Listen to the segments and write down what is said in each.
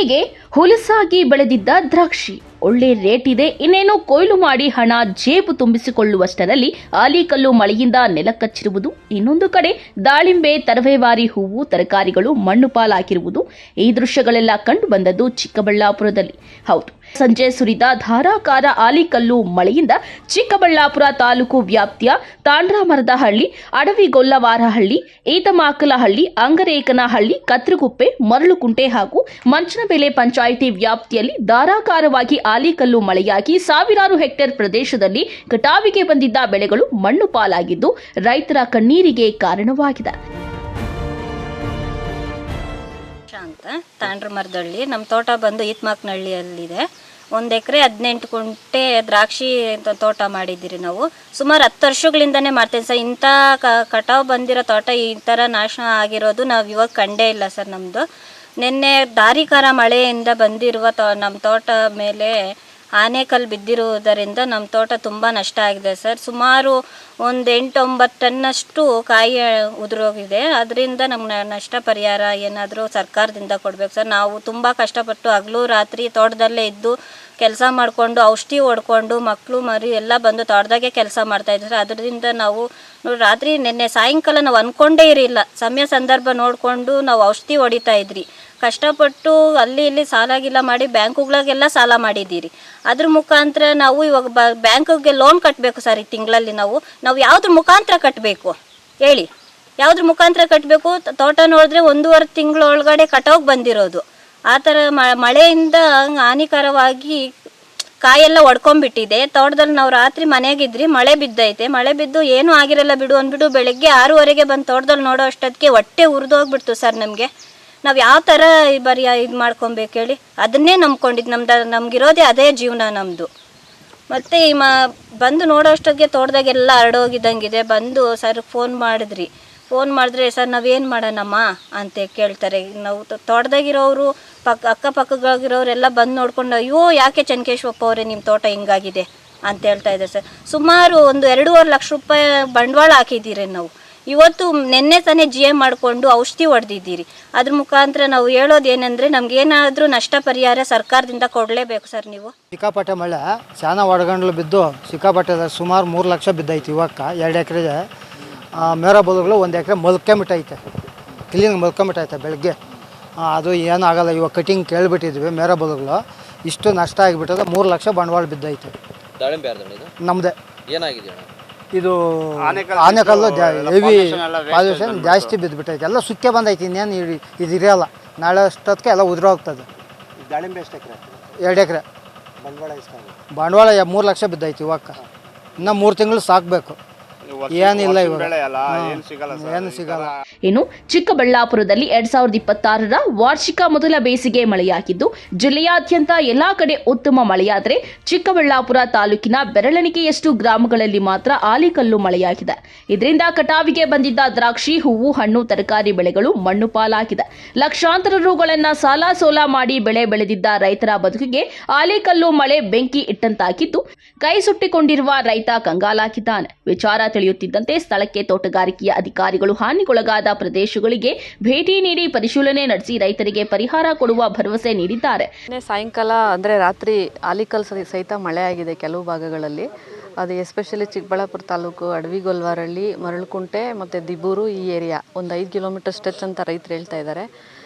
ಹೀಗೆ ಹುಲಸಾಗಿ ಬೆಳೆದಿದ್ದ ದ್ರಾಕ್ಷಿ ಒಳ್ಳೆ ರೇಟ್ ಇದೆ, ಇನ್ನೇನು ಕೊಯ್ಲು ಮಾಡಿ ಹಣ ಜೇಬು ತುಂಬಿಸಿಕೊಳ್ಳುವಷ್ಟರಲ್ಲಿ ಆಲಿಕಲ್ಲು ಮಳೆಯಿಂದ ನೆಲಕಚ್ಚಿರುವುದು, ಇನ್ನೊಂದು ಕಡೆ ದಾಳಿಂಬೆ, ತರವೇವಾರಿ ಹೂವು, ತರಕಾರಿಗಳು ಮಣ್ಣು ಪಾಲಾಗಿರುವುದು. ಈ ದೃಶ್ಯಗಳೆಲ್ಲ ಕಂಡು ಬಂದದ್ದು ಚಿಕ್ಕಬಳ್ಳಾಪುರದಲ್ಲಿ. ಹೌದು, ಸಂಜೆ ಸುರಿದ ಧಾರಾಕಾರ ಆಲಿಕಲ್ಲು ಮಳೆಯಿಂದ ಚಿಕ್ಕಬಳ್ಳಾಪುರ ತಾಲೂಕು ವ್ಯಾಪ್ತಿಯ ತಾಂಡ್ರಾಮರದಹಳ್ಳಿ, ಅಡವಿಗೊಲ್ಲವಾರಹಳ್ಳಿ, ಈತಮಾಕಲಹಳ್ಳಿ, ಅಂಗರೇಕನಹಳ್ಳಿ, ಕತ್ರಗುಪ್ಪೆ, ಮರಳುಕುಂಟೆ ಹಾಗೂ ಮಂಚನಬೆಲೆ ಪಂಚಾಯಿತಿ ವ್ಯಾಪ್ತಿಯಲ್ಲಿ ಧಾರಾಕಾರವಾಗಿ ಆಲಿಕಲ್ಲು ಮಳೆಯಾಗಿ ಸಾವಿರಾರು ಹೆಕ್ಟೇರ್ ಪ್ರದೇಶದಲ್ಲಿ ಕಟಾವಿಗೆ ಬಂದಿದ್ದ ಬೆಳೆಗಳು ಮಣ್ಣು ಪಾಲಾಗಿದ್ದು ರೈತರ ಕಣ್ಣೀರಿಗೆ ಕಾರಣವಾಗಿದೆ. ಅಂತ ತಾಂಡ್ರಮರದಹಳ್ಳಿ ನಮ್ಮ ತೋಟ ಬಂದು ಈತಮಾಕನಹಳ್ಳಿಯಲ್ಲಿದೆ. 1 ಎಕರೆ 18 ಗುಂಟೆ ದ್ರಾಕ್ಷಿ ತೋಟ ಮಾಡಿದ್ದೀರಿ ನಾವು. ಸುಮಾರು 10 ವರ್ಷಗಳಿಂದನೇ ಮಾಡ್ತೇವೆ ಸರ್. ಇಂಥ ಕಟಾವು ಬಂದಿರೋ ತೋಟ ಈ ಥರ ನಾಶ ಆಗಿರೋದು ನಾವು ಇವಾಗ ಕಂಡೇ ಇಲ್ಲ ಸರ್. ನಮ್ಮದು ನಿನ್ನೆ ಧಾರಾಕಾರ ಮಳೆಯಿಂದ ಬಂದಿರುವ ನಮ್ಮ ತೋಟ ಮೇಲೆ ಆನೆಕಲ್ಲು ಬಿದ್ದಿರುವುದರಿಂದ ನಮ್ಮ ತೋಟ ತುಂಬ ನಷ್ಟ ಆಗಿದೆ ಸರ್. ಸುಮಾರು ಒಂದು 8-9 ಟನ್ನಷ್ಟು ಕಾಯಿ ಉದುರೋಗಿದೆ. ಅದರಿಂದ ನಮ್ಗೆ ನಷ್ಟ ಪರಿಹಾರ ಏನಾದರೂ ಸರ್ಕಾರದಿಂದ ಕೊಡಬೇಕು ಸರ್. ನಾವು ತುಂಬ ಕಷ್ಟಪಟ್ಟು ಹಗಲು ರಾತ್ರಿ ತೋಟದಲ್ಲೇ ಇದ್ದು ಕೆಲಸ ಮಾಡಿಕೊಂಡು ಔಷಧಿ ಹೊಡ್ಕೊಂಡು ಮಕ್ಕಳು ಮರಿ ಎಲ್ಲ ಬಂದು ತೋಟದಾಗೆ ಕೆಲಸ ಮಾಡ್ತಾಯಿದ್ರು. ಅದರಿಂದ ನಾವು ರಾತ್ರಿ ನಿನ್ನೆ ಸಾಯಂಕಾಲ ನಾವು ಅಂದ್ಕೊಂಡೇ ಇರಲಿಲ್ಲ, ಸಮಯ ಸಂದರ್ಭ ನೋಡಿಕೊಂಡು ನಾವು ಔಷಧಿ ಹೊಡಿತಾ ಇದ್ರಿ. ಕಷ್ಟಪಟ್ಟು ಅಲ್ಲಿ ಇಲ್ಲಿ ಸಾಲಾಗಿಲ್ಲ ಮಾಡಿ ಬ್ಯಾಂಕುಗಳಿಗೆಲ್ಲ ಸಾಲ ಮಾಡಿದ್ದೀರಿ. ಅದ್ರ ಮುಖಾಂತರ ನಾವು ಇವಾಗ ಬ್ಯಾಂಕಿಗೆ ಲೋನ್ ಕಟ್ಟಬೇಕು ಸರ್. ಈ ತಿಂಗಳಲ್ಲಿ ನಾವು ಯಾವುದ್ರ ಮುಖಾಂತರ ಕಟ್ಟಬೇಕು ಹೇಳಿ? ಯಾವುದ್ರ ಮುಖಾಂತರ ಕಟ್ಟಬೇಕು? ತೋಟ ನೋಡಿದ್ರೆ 1.5 ತಿಂಗಳ ಒಳಗಡೆ ಕಟಾವಿಗೆ ಬಂದಿರೋದು. ಆ ಥರ ಮಳೆಯಿಂದ ಹಾನಿಕರವಾಗಿ ಕಾಯೆಲ್ಲ ಒಡ್ಕೊಂಡ್ಬಿಟ್ಟಿದೆ. ತೋಟದಲ್ಲಿ ನಾವು ರಾತ್ರಿ ಮನೆಗಿದ್ರಿ, ಮಳೆ ಬಿದ್ದೈತೆ. ಮಳೆ ಬಿದ್ದು ಏನೂ ಆಗಿರಲ್ಲ ಬಿಡು ಅಂದ್ಬಿಟ್ಟು ಬೆಳಗ್ಗೆ 6:30ಗೆ ಬಂದು ತೋಟದಲ್ಲಿ ನೋಡೋ ಅಷ್ಟೊತ್ತಿಗೆ ಹೊಟ್ಟೆ ಉರಿದೋಗ್ಬಿಡ್ತು ಸರ್ ನಮಗೆ. ನಾವು ಯಾವ ಥರ ಬರೀ ಇದು ಮಾಡ್ಕೊಬೇಕು ಹೇಳಿ? ಅದನ್ನೇ ನಂಬ್ಕೊಂಡಿದ್ದು. ನಮಗಿರೋದೇ ಅದೇ ಜೀವನ ನಮ್ಮದು. ಮತ್ತು ಈ ಬಂದು ನೋಡೋ ಅಷ್ಟೊತ್ತಿಗೆ ತೋಟದಾಗೆಲ್ಲ ಹರಡೋಗಿದ್ದಂಗಿದೆ. ಬಂದು ಸರ್ ಫೋನ್ ಮಾಡಿದ್ರೆ ಸರ್ ನಾವೇನು ಮಾಡೋಣಮ್ಮ ಅಂತ ಕೇಳ್ತಾರೆ. ನಾವು ತೋಟದಾಗಿರೋರು ಅಕ್ಕಪಕ್ಕದಾಗಿರೋರೆಲ್ಲ ಬಂದು ನೋಡ್ಕೊಂಡು ಅಯ್ಯೋ ಯಾಕೆ ಚನ್ನಕೇಶವಪ್ಪ ಅವರೇ ನಿಮ್ಮ ತೋಟ ಹಿಂಗಾಗಿದೆ ಅಂತ ಹೇಳ್ತಾ ಇದ್ದಾರೆ ಸರ್. ಸುಮಾರು ಒಂದು 2.5 ಲಕ್ಷ ರೂಪಾಯಿ ಬಂಡವಾಳ ಹಾಕಿದ್ದೀರಿ ನಾವು. ಇವತ್ತು ನೆನ್ನೆ ತಾನೇ GM ಮಾಡಿಕೊಂಡು ಔಷಧಿ ಹೊಡೆದಿದ್ದೀರಿ. ಅದ್ರ ಮುಖಾಂತರ ನಾವು ಹೇಳೋದೇನೆಂದರೆ ನಮಗೇನಾದರೂ ನಷ್ಟ ಪರಿಹಾರ ಸರ್ಕಾರದಿಂದ ಕೊಡಲೇಬೇಕು ಸರ್. ನೀವು ಸಿಕ್ಕಾಪಟ್ಟೆ ಮಳೆ ಶಾನ ಒಡಗಂಡ್ಲು ಬಿದ್ದು ಸಿಕ್ಕಾಪಟ್ಟೆ ಸುಮಾರು 3 ಲಕ್ಷ ಬಿದ್ದೈತಿ. ಇವಾಗ 2 ಎಕರೆಗೆ ಮೇರಾ ಬದುಗಳು 1 ಎಕರೆ ಮಲ್ಕೊಂಬಿಟ್ಟೈತೆ, ಕ್ಲೀನ್ ಮಲ್ಕೊಂಬಿಟ್ಟೈತೆ ಬೆಳಗ್ಗೆ. ಅದು ಏನಾಗಲ್ಲ. ಇವಾಗ ಕಟಿಂಗ್ ಕೇಳಿಬಿಟ್ಟಿದ್ವಿ. ಮೇರಾ ಬದುಗಳು ಇಷ್ಟು ನಷ್ಟ ಆಗಿಬಿಟ್ಟದ. 3 ಲಕ್ಷ ಬಂಡವಾಳ ಬಿದ್ದೈತೆ. ನಮ್ಮದೇ ಏನಾಗಿದೆ? ಇದು ಆನೆಕಲ್ಲು ಹೆವಿ ಪಾಲ್ಯೂಷನ್ ಜಾಸ್ತಿ ಬಿದ್ದುಬಿಟ್ಟೈತೆ. ಎಲ್ಲ ಸುಕ್ಕೆ ಬಂದೈತಿ. ಇನ್ನೇನು ಇದು ಇರೋಲ್ಲ. ನಾಳೆ ಅಷ್ಟೊತ್ತಿಗೆ ಎಲ್ಲ ಉದುರೋಗ್ತದೆ. ದಾಳಿಂಬೆ ಎಷ್ಟು ಎಕರೆ? 2 ಎಕರೆ. ಬಂಡವಾಳ 3 ಲಕ್ಷ ಬಿದ್ದೈತಿ. ಇವಾಗ ಇನ್ನೂ 3 ತಿಂಗಳು ಸಾಕಬೇಕು. ಏನಿಲ್ಲ, ಇವಾಗ ಏನು ಸಿಗಲ್ಲ. ಇನ್ನು ಚಿಕ್ಕಬಳ್ಳಾಪುರದಲ್ಲಿ 2026ರ ವಾರ್ಷಿಕ ಮೊದಲ ಬೇಸಿಗೆ ಮಳೆಯಾಗಿದ್ದು ಜಿಲ್ಲೆಯಾದ್ಯಂತ ಎಲ್ಲಾ ಕಡೆ ಉತ್ತಮ ಮಳೆಯಾದರೆ ಚಿಕ್ಕಬಳ್ಳಾಪುರ ತಾಲೂಕಿನ ಬೆರಳೆಣಿಕೆಯಷ್ಟು ಗ್ರಾಮಗಳಲ್ಲಿ ಮಾತ್ರ ಆಲಿಕಲ್ಲು ಮಳೆಯಾಗಿದೆ. ಇದರಿಂದ ಕಟಾವಿಗೆ ಬಂದಿದ್ದ ದ್ರಾಕ್ಷಿ, ಹೂವು, ಹಣ್ಣು, ತರಕಾರಿ ಬೆಳೆಗಳು ಮಣ್ಣು ಪಾಲಾಗಿದೆ. ಲಕ್ಷಾಂತರ ರುಗಳನ್ನು ಸಾಲ ಸೋಲ ಮಾಡಿ ಬೆಳೆ ಬೆಳೆದಿದ್ದ ರೈತರ ಬದುಕಿಗೆ ಆಲಿಕಲ್ಲು ಮಳೆ ಬೆಂಕಿ ಇಟ್ಟಂತಾಗಿದ್ದು ಕೈ ಸುಟ್ಟಿಕೊಂಡಿರುವ ರೈತ ಕಂಗಾಲಾಗಿದ್ದಾನೆ. ವಿಚಾರ ತಿಳಿಯುತ್ತಿದ್ದಂತೆ ಸ್ಥಳಕ್ಕೆ ತೋಟಗಾರಿಕೆಯ ಅಧಿಕಾರಿಗಳು ಹಾನಿಗೊಳಗಾದ ಪ್ರದೇಶಗಳಿಗೆ ಭೇಟಿ ನೀಡಿ ಪರಿಶೀಲನೆ ನಡೆಸಿ ರೈತರಿಗೆ ಪರಿಹಾರ ಕೊಡುವ ಭರವಸೆ ನೀಡಿದ್ದಾರೆ. ಸಾಯಂಕಾಲ ಅಂದರೆ ರಾತ್ರಿ ಆಲಿಕಲ್ ಸಹಿತ ಮಳೆ ಆಗಿದೆ ಕೆಲವು ಭಾಗಗಳಲ್ಲಿ. ಅದು ಎಸ್ಪೆಷಲಿ ಚಿಕ್ಕಬಳ್ಳಾಪುರ ತಾಲೂಕು ಅಡವಿಗೊಲ್ಲವಾರಹಳ್ಳಿ, ಮರಳುಕುಂಟೆ ಮತ್ತು ದಿಬೂರು ಈ ಏರಿಯಾ ಒಂದು 5 ಕಿಲೋಮೀಟರ್ ಸ್ಟ್ರೆಚ್ ಅಂತ ರೈತರು ಹೇಳ್ತಾ ಇದ್ದಾರೆ.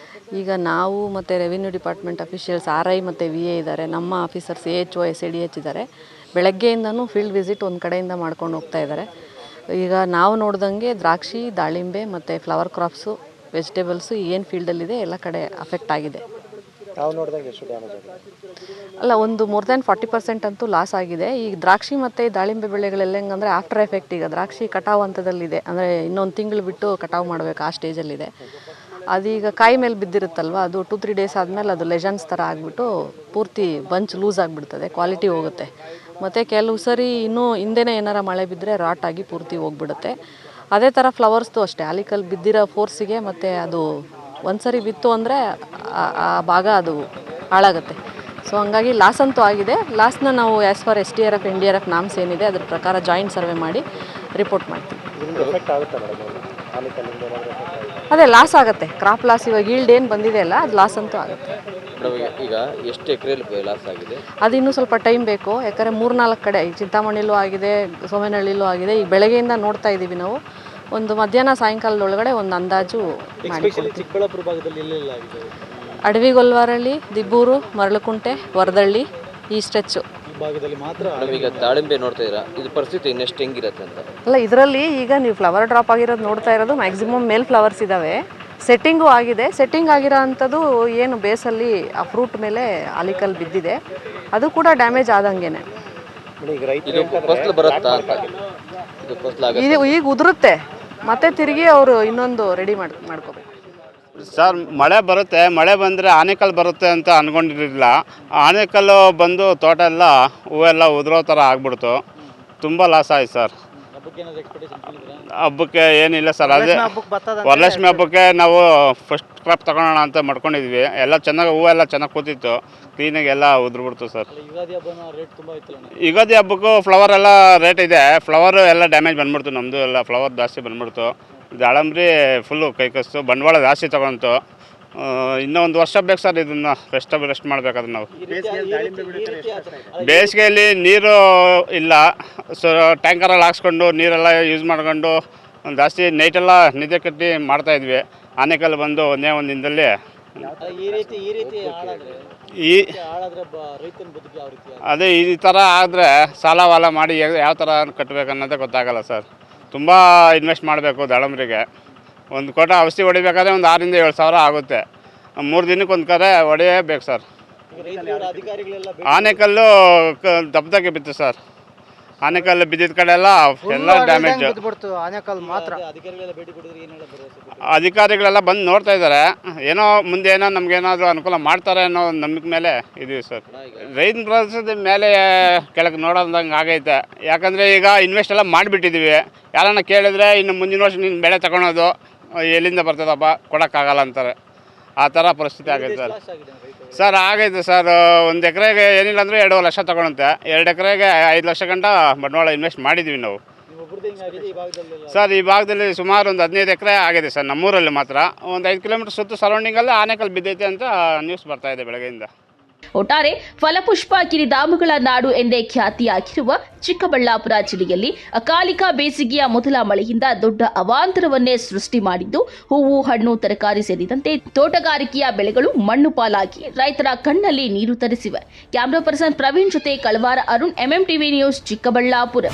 ಈಗ ನಾವು ಮತ್ತು ರೆವಿನ್ಯೂ ಡಿಪಾರ್ಟ್ಮೆಂಟ್ ಅಫಿಷಿಯಲ್ಸ್ RI ಮತ್ತು VA ಇದ್ದಾರೆ, ನಮ್ಮ ಆಫೀಸರ್ಸ್ AHO SADH ಇದ್ದಾರೆ. ಬೆಳಗ್ಗೆಯಿಂದನೂ ಫೀಲ್ಡ್ ವಿಸಿಟ್ ಒಂದು ಕಡೆಯಿಂದ ಮಾಡ್ಕೊಂಡು ಹೋಗ್ತಾ ಇದ್ದಾರೆ. ಈಗ ನಾವು ನೋಡ್ದಂಗೆ ದ್ರಾಕ್ಷಿ, ದಾಳಿಂಬೆ ಮತ್ತು ಫ್ಲವರ್ ಕ್ರಾಪ್ಸು, ವೆಜಿಟೇಬಲ್ಸು ಏನು ಫೀಲ್ಡಲ್ಲಿದೆ ಎಲ್ಲ ಕಡೆ ಅಫೆಕ್ಟ್ ಆಗಿದೆ. ಅಲ್ಲ, ಒಂದು ಮೋರ್ ದ್ಯಾನ್ 40% ಅಂತೂ ಲಾಸ್ ಆಗಿದೆ. ಈಗ ದ್ರಾಕ್ಷಿ ಮತ್ತು ದಾಳಿಂಬೆ ಬೆಳೆಗಳೆಲ್ಲ ಹೆಂಗಂದರೆ ಆಫ್ಟರ್ ಎಫೆಕ್ಟ್. ಈಗ ದ್ರಾಕ್ಷಿ ಕಟಾವು ಹಂತದಲ್ಲಿದೆ, ಅಂದರೆ ಇನ್ನೊಂದು ತಿಂಗಳು ಬಿಟ್ಟು ಕಟಾವು ಮಾಡಬೇಕು, ಆ ಸ್ಟೇಜಲ್ಲಿದೆ. ಅದೀಗ ಕಾಯಿ ಮೇಲೆ ಬಿದ್ದಿರುತ್ತಲ್ವ, ಅದು 2-3 ಡೇಸ್ ಆದಮೇಲೆ ಅದು ಲೆಜನ್ಸ್ ಥರ ಆಗಿಬಿಟ್ಟು ಪೂರ್ತಿ ಬಂಚ್ ಲೂಸ್ ಆಗಿಬಿಡ್ತದೆ, ಕ್ವಾಲಿಟಿ ಹೋಗುತ್ತೆ. ಮತ್ತು ಕೆಲವು ಸರಿ ಇನ್ನೂ ಹಿಂದೆನೇ ಏನಾರ ಮಳೆ ಬಿದ್ದರೆ ರಾಟ್ ಆಗಿ ಪೂರ್ತಿ ಹೋಗ್ಬಿಡುತ್ತೆ. ಅದೇ ಥರ ಫ್ಲವರ್ಸ್ದು ಅಷ್ಟೇ, ಆಲಿಕಲ್ ಬಿದ್ದಿರೋ ಫೋರ್ಸಿಗೆ ಮತ್ತು ಅದು ಒಂದು ಸರಿ ಬಿತ್ತು ಅಂದರೆ ಆ ಭಾಗ ಅದು ಹಾಳಾಗುತ್ತೆ. ಸೊ ಹಂಗಾಗಿ ಲಾಸ್ ಅಂತೂ ಆಗಿದೆ. ಲಾಸ್ನ ನಾವು as for SDRF NDRF norms ಏನಿದೆ ಅದ್ರ ಪ್ರಕಾರ ಜಾಯಿಂಟ್ ಸರ್ವೆ ಮಾಡಿ ರಿಪೋರ್ಟ್ ಮಾಡ್ತೀವಿ. ಅದೇ ಲಾಸ್ ಆಗುತ್ತೆ, ಕ್ರಾಪ್ ಲಾಸ್. ಇವಾಗ ಈಲ್ಡ್ ಏನು ಬಂದಿದೆ ಅಲ್ಲ, ಅದು ಲಾಸ್ ಅಂತೂ ಆಗುತ್ತೆ. ಈಗ ಎಷ್ಟು ಎಕರೆಯಲ್ಲಿ ಲಾಸ್ ಆಗಿದೆ? ಅದು ಇನ್ನೂ ಸ್ವಲ್ಪ ಟೈಮ್ ಬೇಕು, ಯಾಕಂದರೆ 3-4 ಕಡೆ ಈ ಚಿಂತಾಮಣಿಲೂ ಆಗಿದೆ, ಸೋಮೇನಹಳ್ಳಿಲೂ ಆಗಿದೆ. ಈಗ ಬೆಳಗ್ಗೆಯಿಂದ ನೋಡ್ತಾ ಇದ್ದೀವಿ ನಾವು. ಒಂದು ಮಧ್ಯಾಹ್ನ ಸಾಯಂಕಾಲದೊಳಗಡೆ ಒಂದು ಅಂದಾಜು ಮಾಡಿಕೊಡ್ತೀವಿ. ಚಿಕ್ಕಬಳ್ಳಾಪುರ ಭಾಗದಲ್ಲಿ ಎಲ್ಲೆಲ್ಲ ಆಗಿದೆ? ಅಡವಿಗೊಲ್ವಾರಳ್ಳಿ, ದಿಬ್ಬೂರು, ಮರಳುಕುಂಟೆ, ವರದಳ್ಳಿ, ಈ ಸ್ಟ್ರೆಚ್ಚು ಭಾಗದಲ್ಲಿ ಮಾತ್ರ. ಈಗ ದಾಳಿಂಬೆ ನೋಡ್ತಾ ಇದ್ದೀರಾ, ಇದು ಪರಿಸ್ಥಿತಿ ಇನ್ನೆಷ್ಟು ಹೆಂಗಿರುತ್ತೆ ಅಂತ? ಅಲ್ಲ, ಇದರಲ್ಲಿ ಈಗ ನೀವು ಫ್ಲವರ್ ಡ್ರಾಪ್ ಆಗಿರೋದು ನೋಡ್ತಾ ಇರೋದು ಮ್ಯಾಕ್ಸಿಮಮ್ ಮೇಲ್ ಫ್ಲವರ್ಸ್ ಇದ್ದಾವೆ. ಸೆಟ್ಟಿಂಗು ಆಗಿದೆ. ಸೆಟ್ಟಿಂಗ್ ಆಗಿರೋ ಅಂಥದ್ದು ಏನು ಬೇಸಲ್ಲಿ ಆ ಫ್ರೂಟ್ ಮೇಲೆ ಆಲಿಕಲ್ ಬಿದ್ದಿದೆ, ಅದು ಕೂಡ ಡ್ಯಾಮೇಜ್ ಆದಂಗೆನೆ. ಇದು ಫಸಲು ಬರುತ್ತಾ? ಇದು ಫಸಲು ಇದು ಈಗ ಉದುರುತ್ತೆ, ಮತ್ತೆ ತಿರುಗಿ ಅವರು ಇನ್ನೊಂದು ರೆಡಿ ಮಾಡ್ಕೋಬೇಕು. ಸರ್, ಮಳೆ ಬರುತ್ತೆ. ಮಳೆ ಬಂದರೆ ಆನೆಕಲ್ ಬರುತ್ತೆ ಅಂತ ಅಂದ್ಕೊಂಡಿರಲಿಲ್ಲ. ಆನೆಕಲ್ಲು ಬಂದು ತೋಟ ಎಲ್ಲ ಹೂವೆಲ್ಲ ಉದುರೋ ಥರ ಆಗ್ಬಿಡ್ತು. ತುಂಬ ಲಾಸ್ ಆಯ್ತು ಸರ್. ಹಬ್ಬಕ್ಕೆ ಏನಿಲ್ಲ ಸರ್, ಅದೇ ವರಲಕ್ಷ್ಮಿ ಹಬ್ಬಕ್ಕೆ ನಾವು ಫಸ್ಟ್ ಕ್ರಾಪ್ ತಗೊಳ್ಳೋಣ ಅಂತ ಮಾಡ್ಕೊಂಡಿದ್ವಿ. ಎಲ್ಲ ಚೆನ್ನಾಗಿ ಹೂವೆಲ್ಲ ಚೆನ್ನಾಗಿ ಕೂತಿತ್ತು, ಕ್ಲೀನಾಗಿ ಎಲ್ಲ ಉದುರ್ಬಿಡ್ತು ಸರ್. ಯುಗಾದಿ ಹಬ್ಬಕ್ಕೂ ಫ್ಲವರ್ ಎಲ್ಲ ರೇಟ್ ಇದೆ. ಫ್ಲವರು ಎಲ್ಲ ಡ್ಯಾಮೇಜ್ ಬಂದ್ಬಿಡ್ತು, ನಮ್ಮದು ಎಲ್ಲ ಫ್ಲವರ್ ಜಾಸ್ತಿ ಬಂದ್ಬಿಡ್ತು. ದಾಳಂಬ್ರಿ ಫುಲ್ಲು ಕೈಕಸ್ತು, ಬಂಡವಾಳ ಜಾಸ್ತಿ ತಗೊಂತು. ಇನ್ನೂ 1 ವರ್ಷ ಬೇಕು ಸರ್ ಇದನ್ನು ರೆಸ್ಟ್ ಮಾಡಬೇಕಾದ್ರೆ ನಾವು. ಬೇಸಿಗೆಯಲ್ಲಿ ನೀರು ಇಲ್ಲ, ಸೊ ಟ್ಯಾಂಕರಲ್ಲಿ ಹಾಕ್ಸ್ಕೊಂಡು ನೀರೆಲ್ಲ ಯೂಸ್ ಮಾಡ್ಕೊಂಡು ಜಾಸ್ತಿ ನೈಟೆಲ್ಲ ನಿದ್ದೆ ಕಟ್ಟಿ ಮಾಡ್ತಾಯಿದ್ವಿ. ಆನೆಕಲ್ಲು ಬಂದು ಒಂದೇ ಒಂದು ದಿನದಲ್ಲಿ ಅದೇ ಈ ಥರ ಆದರೆ ಸಾಲ ಮಾಡಿ ಯಾವ ಥರ ಕಟ್ಟಬೇಕು ಅನ್ನೋದೇ ಗೊತ್ತಾಗಲ್ಲ ಸರ್. ತುಂಬ ಇನ್ವೆಸ್ಟ್ ಮಾಡಬೇಕು ದಾಳಂಬ್ರಿಗೆ. ಒಂದು ಕೋಟ ಔಷಧಿ ಹೊಡಿಬೇಕಾದ್ರೆ ಒಂದು 6,000 7 ಸಾವಿರ ಆಗುತ್ತೆ. 3 ದಿನಕ್ಕೆ ಒಂದು ಕರೆ ಹೊಡೆಯಬೇಕು ಸರ್. ಆನೆಕಲ್ಲು ದಪ್ಪದಾಗೆ ಬಿತ್ತು ಸರ್. ಆನೆಕಲ್ಲು ಬಿದ್ದಿದ್ದ ಕಡೆ ಎಲ್ಲ ಡ್ಯಾಮೇಜ್. ಆನೆಕಲ್ ಮಾತ್ರ ಅಧಿಕಾರಿಗಳೆಲ್ಲ ಬಂದು ನೋಡ್ತಾ ಇದ್ದಾರೆ. ಏನೋ ಮುಂದೆ ಏನೋ ನಮಗೇನಾದರೂ ಅನುಕೂಲ ಮಾಡ್ತಾರೆ ಅನ್ನೋ ಒಂದು ನಂಬಿಕೆ ಮೇಲೆ ಇದೀವಿ ಸರ್. ರೈತ ಭರೋಸದ ಮೇಲೆ ಕೆಳಗೆ ನೋಡೋದಂಗೆ ಆಗೈತೆ. ಯಾಕಂದರೆ ಈಗ ಇನ್ವೆಸ್ಟ್ ಎಲ್ಲ ಮಾಡಿಬಿಟ್ಟಿದ್ದೀವಿ. ಯಾರನ್ನ ಕೇಳಿದ್ರೆ ಇನ್ನು ಮುಂದಿನ ವರ್ಷ ನೀನು ಬೆಳೆ ತಗೊಳೋದು ಎಲ್ಲಿಂದ ಬರ್ತದಪ್ಪ, ಕೊಡೋಕ್ಕಾಗಲ್ಲ ಅಂತಾರೆ. ಆ ಥರ ಪರಿಸ್ಥಿತಿ ಆಗೈತೆ ಸರ್. ಸರ್ ಆಗೈತೆ ಸರ್. 1 ಎಕರೆಗೆ ಏನಿಲ್ಲ ಅಂದರೆ 2 ಲಕ್ಷ ತಗೊಳುತ್ತೆ. 2 ಎಕರೆಗೆ 5 ಲಕ್ಷ ಗಂಟ ಬಂಡವಾಳ ಇನ್ವೆಸ್ಟ್ ಮಾಡಿದ್ದೀವಿ ನಾವು ಸರ್. ಈ ಭಾಗದಲ್ಲಿ ಸುಮಾರು ಒಂದು 15 ಎಕರೆ ಆಗಿದೆ ಸರ್. ನಮ್ಮೂರಲ್ಲಿ ಮಾತ್ರ ಒಂದು 5 ಕಿಲೋಮೀಟರ್ ಸುತ್ತು ಸರೌಂಡಿಂಗಲ್ಲಿ ಆನೆಕಲ್ ಬಿದ್ದೈತೆ ಅಂತ ನ್ಯೂಸ್ ಬರ್ತಾ ಇದೆ ಬೆಳಗ್ಗೆಯಿಂದ. ಒಟ್ಟಾರೆ ಫಲಪುಷ್ಪ ಕಿರಿಧಾಮಗಳ ನಾಡು ಎಂದೇ ಖ್ಯಾತಿಯಾಗಿರುವ ಚಿಕ್ಕಬಳ್ಳಾಪುರ ಜಿಲ್ಲೆಯಲ್ಲಿ ಅಕಾಲಿಕ ಬೇಸಿಗೆಯ ಮೊದಲ ಮಳೆಯಿಂದ ದೊಡ್ಡ ಅವಾಂತರವನ್ನೇ ಸೃಷ್ಟಿ ಮಾಡಿದ್ದು, ಹೂವು, ಹಣ್ಣು, ತರಕಾರಿ ಸೇರಿದಂತೆ ತೋಟಗಾರಿಕೆಯ ಬೆಳೆಗಳು ಮಣ್ಣು ಪಾಲಾಗಿ ರೈತರ ಕಣ್ಣಲ್ಲಿ ನೀರು ತರಿಸಿವೆ. ಕ್ಯಾಮರಾ ಪರ್ಸನ್ ಪ್ರವೀಣ್ ಜೊತೆ ಕಳವಾರ ಅರುಣ್, MMTV ನ್ಯೂಸ್, ಚಿಕ್ಕಬಳ್ಳಾಪುರ.